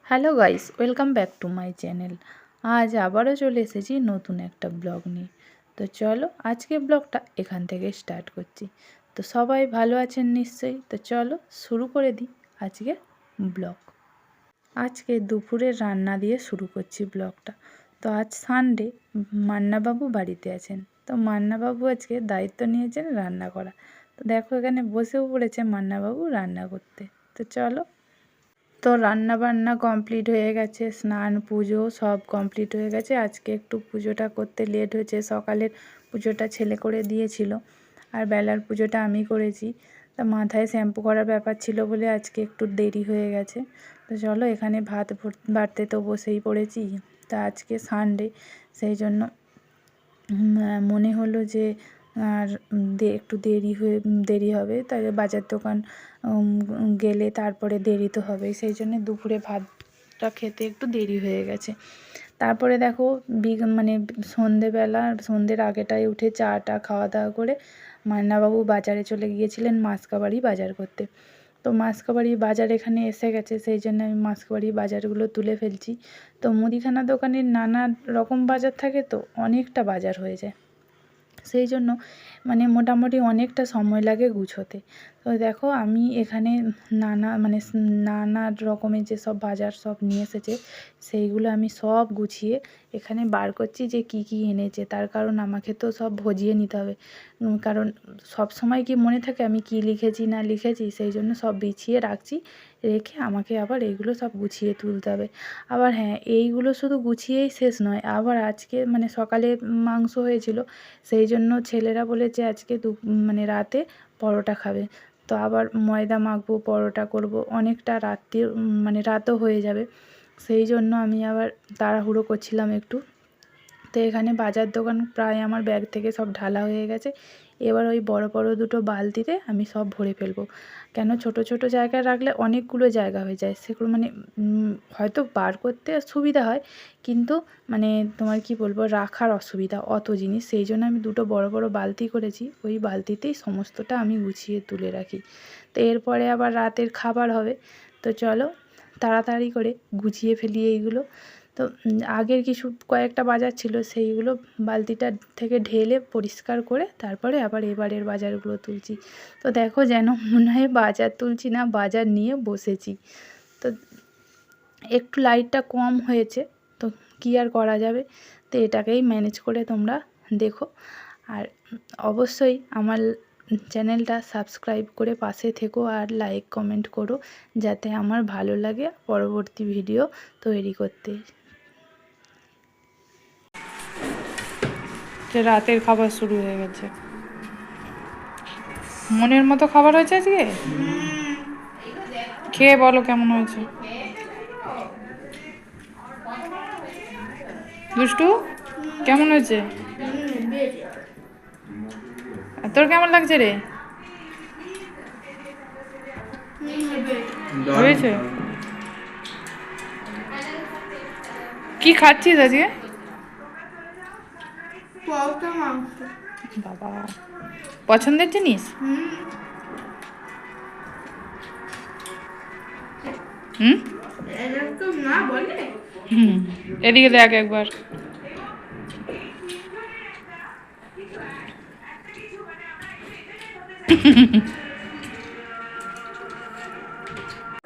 Hello guys, welcome back to my channel. আজ আবারও চলে এসেছি নতুন একটা ব্লগ নিয়ে। তো চলো আজকে ব্লগটা এখান থেকে স্টার্ট করছি। তো সবাই ভালো আছেন নিশ্চয়ই। তো চলো শুরু করে দিই আজকে ব্লগ। আজকে দুপুরের রান্না দিয়ে শুরু করছি ব্লগটা। তো আজ সানডে, মান্নাবাবু বাড়িতে আছেন। তো মান্নাবাবু আজকে দায়িত্ব নিয়েছেন রান্না করা। তো দেখো এখানে বসেও পড়েছে মান্নাবাবু রান্না করতে। তো চলো। তো রান্না বান্না কমপ্লিট হয়ে গেছে, স্নান পুজো সব কমপ্লিট হয়ে গেছে। আজকে একটু পুজোটা করতে লেট হয়েছে, সকালের পুজোটা ছেলে করে দিয়েছিল আর বেলার পুজোটা আমি করেছি। তা মাথায় শ্যাম্পু করার ব্যাপার ছিল বলে আজকে একটু দেরি হয়ে গেছে। তো চলো এখানে ভাত বাড়তে তো বসেই পড়েছি। তা আজকে সানডে, সেই জন্য মনে হলো যে আর একটু দেরি হবে, তাই বাজার দোকান গেলে তারপরে দেরি তো হবেই, সেই জন্য দুপুরে ভাতটা খেতে একটু দেরি হয়ে গেছে। তারপরে দেখো সন্ধ্যের আগেটায় উঠে চাটা খাওয়া দাওয়া করে মান্নাবাবু বাজারে চলে গিয়েছিলেন মাসকাবাড়ি বাজার করতে। তো মাসকাবাড়ি বাজার এখানে এসে গেছে, সেই জন্য আমি মাসকাবাড়ি বাজারগুলো তুলে ফেলছি। তো মুদিখানা দোকানের নানা রকম বাজার থাকে, তো অনেকটা বাজার হয়ে যায়, সেই জন্য মোটামুটি অনেকটা সময় লাগে গুছোতে। তো দেখো আমি এখানে নানা রকমের যেসব বাজার সব নিয়ে এসেছে সেইগুলো আমি সব গুছিয়ে এখানে বার করছি যে কি কি এনেছে। তার কারণ আমাকে তো সব ভজিয়ে নিতে হবে, কারণ সব সময় কি মনে থাকে আমি কি লিখেছি না লিখেছি, সেই জন্য সব বিছিয়ে রাখছি। রেখে আমাকে আবার এইগুলো সব গুছিয়ে তুলতে হবে। আবার হ্যাঁ, এইগুলো শুধু গুছিয়েই শেষ নয়, আবার আজকে সকালে মাংস হয়েছিল, সেই জন্য ছেলেরা বলেছে আজকে রাতে পরোটা খাবে। তো আবার ময়দা মাখবো, পরোটা করব, অনেকটা রাতও হয়ে যাবে, সেই জন্য আমি আবার তাড়াহুড়ো করছিলাম একটু। তো এখানে বাজার দোকান প্রায় আমার ব্যাগ থেকে সব ঢালা হয়ে গেছে। এবার ওই বড় বড় দুটো বালতিতে আমি সব ভরে ফেলবো, কেন ছোট ছোট জায়গায় রাখলে অনেকগুলো জায়গা হয়ে যায়, সেগুলো হয়তো বার করতে সুবিধা হয়, কিন্তু তোমার কি বলবো, রাখার অসুবিধা অত জিনিস, সেই জন্য আমি দুটো বড় বড় বালতি করেছি, ওই বালতিতেই সমস্তটা আমি গুছিয়ে তুলে রাখি। তো এরপরে আবার রাতের খাবার হবে। তো চলো তাড়াতাড়ি করে গুছিয়ে ফেলি এইগুলো। তো আগের কয়েকটা বাজার ছিল, সেইগুলো বালতিটা থেকে ঢেলে পরিষ্কার করে তারপরে আবার এবারের বাজারগুলো তুলছি। তো দেখো যেন মনে হয় বাজার তুলছি না, বাজার নিয়ে বসেছি। তো একটু লাইটটা কম হয়েছে, তো কী আর করা যাবে, তো এটাকেই ম্যানেজ করে তোমরা দেখো। আর অবশ্যই আমার চ্যানেলটা সাবস্ক্রাইব করে পাশে থেকো আর লাইক কমেন্ট করো, যাতে আমার ভালো লাগে পরবর্তী ভিডিও তৈরি করতে। যে রাতের খাবার শুরু হয়ে গেছে, মনের মতো খাবার হয়েছে আজকে, খেয়ে বলো কেমন হয়েছে। দুষ্টু কেমন হয়েছে, তোর কেমন লাগছে রে, হয়েছে? কি খাচ্ছিস আজকে? বাবা, পছন্দের জিনিস। হুম, এদিকে দেখ একবার।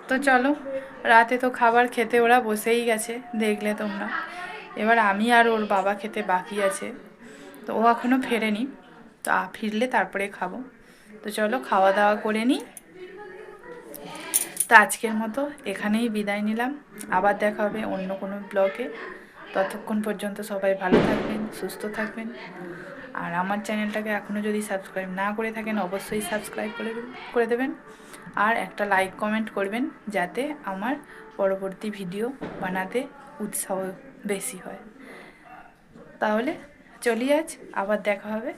তো চলো, রাতে তো খাবার খেতে ওরা বসেই গেছে, দেখলে তোমরা। এবার আমি আর ওর বাবা খেতে বাকি আছে, তো ও এখনও ফেরেনি, তো ফিরলে তারপরে খাবো। তো চলো খাওয়া দাওয়া করে নিই। তো আজকের মতো এখানেই বিদায় নিলাম, আবার দেখা হবে অন্য কোনো ব্লগে। ততক্ষণ পর্যন্ত সবাই ভালো থাকবেন, সুস্থ থাকবেন। আর আমার চ্যানেলটাকে এখনও যদি সাবস্ক্রাইব না করে থাকেন অবশ্যই সাবস্ক্রাইব করে দেবেন, আর একটা লাইক কমেন্ট করবেন, যাতে আমার পরবর্তী ভিডিও বানাতে উৎসাহ বেশি হয়। তাহলে চলি আজ, আবার দেখা হবে।